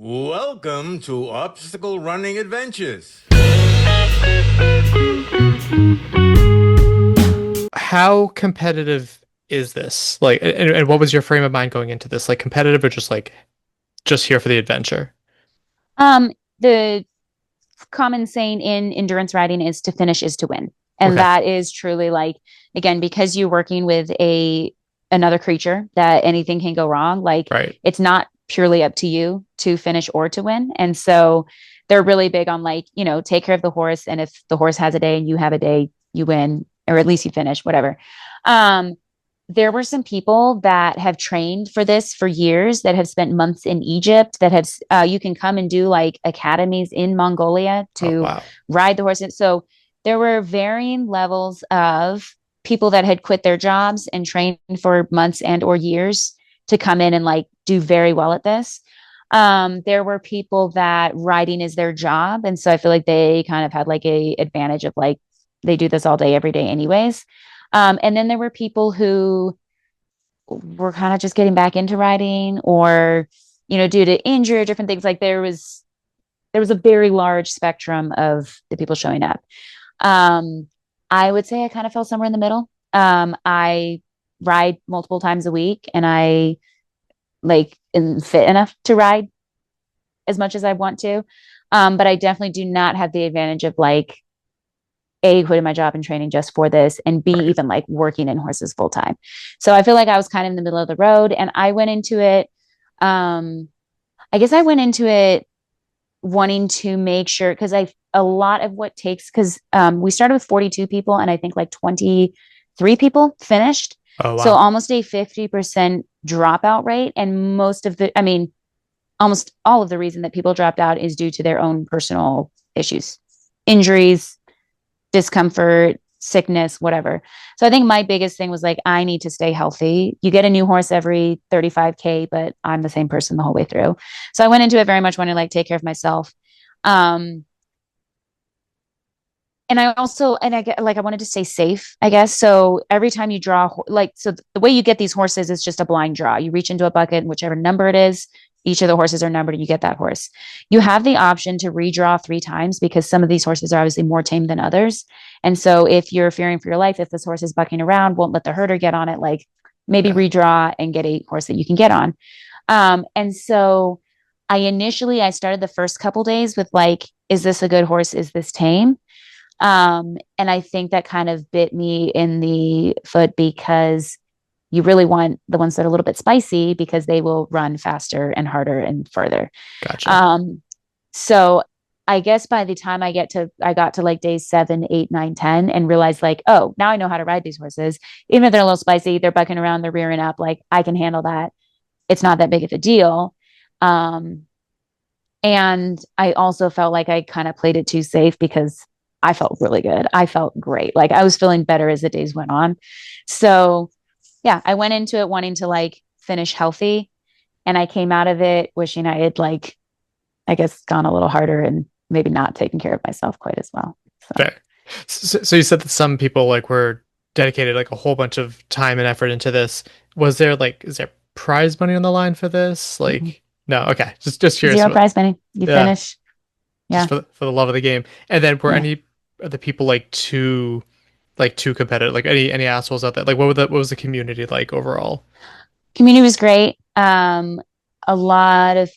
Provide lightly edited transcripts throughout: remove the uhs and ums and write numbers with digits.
Welcome to Obstacle Running Adventures. How competitive is this? Like, and what was your frame of mind going into this? Like competitive or just like just here for the adventure? The common saying in endurance riding is to finish is to win. And Okay. that is truly like, again, because you're working with another creature that anything can go wrong, like Right. it's not purely up to you to finish or to win. And so they're really big on like, take care of the horse. And if the horse has a day and you have a day, you win, or at least you finish, whatever. Um, there were some people that have trained for this for years that have spent months in Egypt that have you can come and do like academies in Mongolia Oh, to wow. ride the horses. So there were varying levels of people that had quit their jobs and trained for months and or years to come in and like do very well at this. There were people that riding is their job. And so I feel like they kind of had like a advantage of like they do this all day, every day anyways. And then there were people who were kind of just getting back into riding or, due to injury or different things. Like there was a very large spectrum of the people showing up. Um, I would say I kind of fell somewhere in the middle. I ride multiple times a week and I like am fit enough to ride as much as I want to. But I definitely do not have the advantage of like A, quitting my job and training just for this, and B, Right. even like working in horses full time. So I feel like I was kind of in the middle of the road and I went into it. Um, I guess I went into it wanting to make sure because a lot of what takes because we started with 42 people and I think like 23 people finished. Oh, So wow. almost a 50% dropout rate. And almost all of the reason that people dropped out is due to their own personal issues, injuries, discomfort, sickness, whatever. So I think my biggest thing was like, I need to stay healthy. You get a new horse every 35K, but I'm the same person the whole way through. So I went into it very much wanting to like take care of myself. Um, and I also, and I get like, I wanted to stay safe, I guess. So every time you draw, like, so the way you get these horses is just a blind draw. You reach into a bucket, whichever number it is, each of the horses are numbered and you get that horse. You have the option to redraw 3 times because some of these horses are obviously more tame than others. And so if you're fearing for your life, if this horse is bucking around, won't let the herder get on it, like maybe Yeah. redraw and get a horse that you can get on. And so I started the first couple days with like, is this a good horse? Is this tame? And I think that kind of bit me in the foot because you really want the ones that are a little bit spicy because they will run faster and harder and further. Gotcha. Um, so I guess by the time I got to like days 7, 8, 9, 10 and realized like, oh, now I know how to ride these horses. Even if they're a little spicy, they're bucking around, they're rearing up, like I can handle that. It's not that big of a deal. Um, and I also felt like I kind of played it too safe because I felt really good. I felt great. Like I was feeling better as the days went on. So yeah, I went into it wanting to like finish healthy. And I came out of it wishing I had like, I guess, gone a little harder and maybe not taken care of myself quite as well. So Fair. So you said that some people like were dedicated like a whole bunch of time and effort into this. Is there prize money on the line for this? mhm. Like, no. Okay. Just curious. Zero prize money. You Yeah. finish. Just Yeah. for the love of the game. And then were Yeah. any of the people like too competitive? Like any assholes out there? Like what was the community like overall? Community was great. A lot of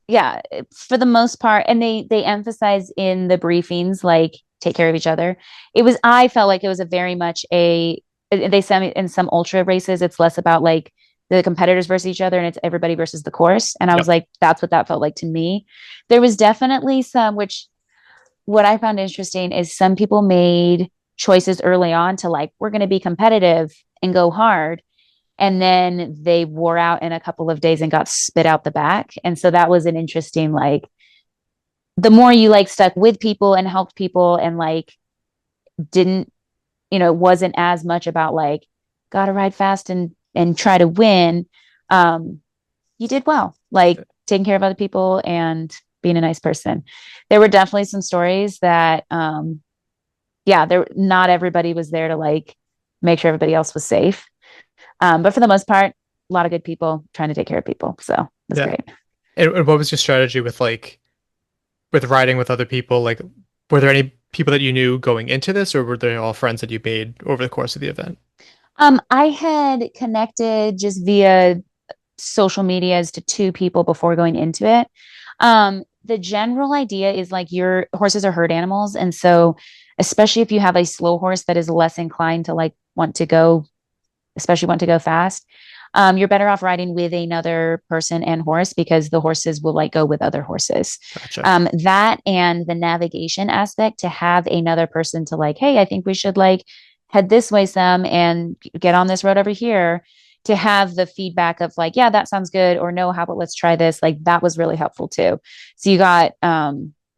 yeah, for the most part, and they emphasize in the briefings like take care of each other. I felt like it was a very much a they say in some ultra races it's less about like the competitors versus each other and it's everybody versus the course. And I was Yep. like, that's what that felt like to me. There was definitely some which what I found interesting is some people made choices early on to like, we're going to be competitive and go hard. And then they wore out in a couple of days and got spit out the back. And so that was an interesting, like, the more you like stuck with people and helped people and like didn't, wasn't as much about like, gotta ride fast and try to win. Um, you did well, like taking care of other people and being a nice person. There were definitely some stories that yeah, there not everybody was there to like make sure everybody else was safe. But for the most part, a lot of good people trying to take care of people. So that's Yeah. great. And what was your strategy with like with riding with other people? Like, were there any people that you knew going into this, or were they all friends that you made over the course of the event? I had connected just via social medias to two people before going into it. The general idea is like your horses are herd animals. And so, especially if you have a slow horse that is less inclined to like want to go, especially want to go fast, you're better off riding with another person and horse because the horses will like go with other horses. Gotcha. That and the navigation aspect to have another person to like, hey, I think we should like head this way some and get on this road over here to have the feedback of like, yeah, that sounds good, or no, how about let's try this? Like that was really helpful too. So you got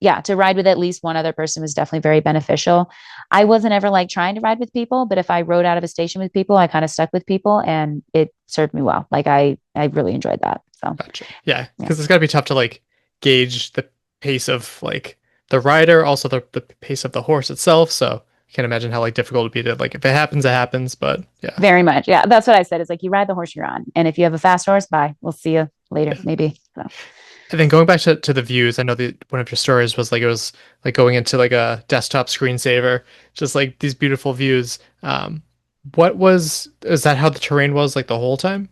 yeah, to ride with at least one other person was definitely very beneficial. I wasn't ever like trying to ride with people, but if I rode out of a station with people, I kind of stuck with people and it served me well. Like I really enjoyed that. So Gotcha. Yeah, yeah. because it's got to be tough to like gauge the pace of like the rider, also the pace of the horse itself. So I can't imagine how like difficult it'd be to like if it happens, it happens. But yeah, Very much. Yeah. That's what I said. It's like you ride the horse you're on. And if you have a fast horse, bye. We'll see you later, yeah. maybe. So And then going back to the views, I know that one of your stories was like it was like going into like a desktop screensaver, just like these beautiful views. What was is that how the terrain was like the whole time?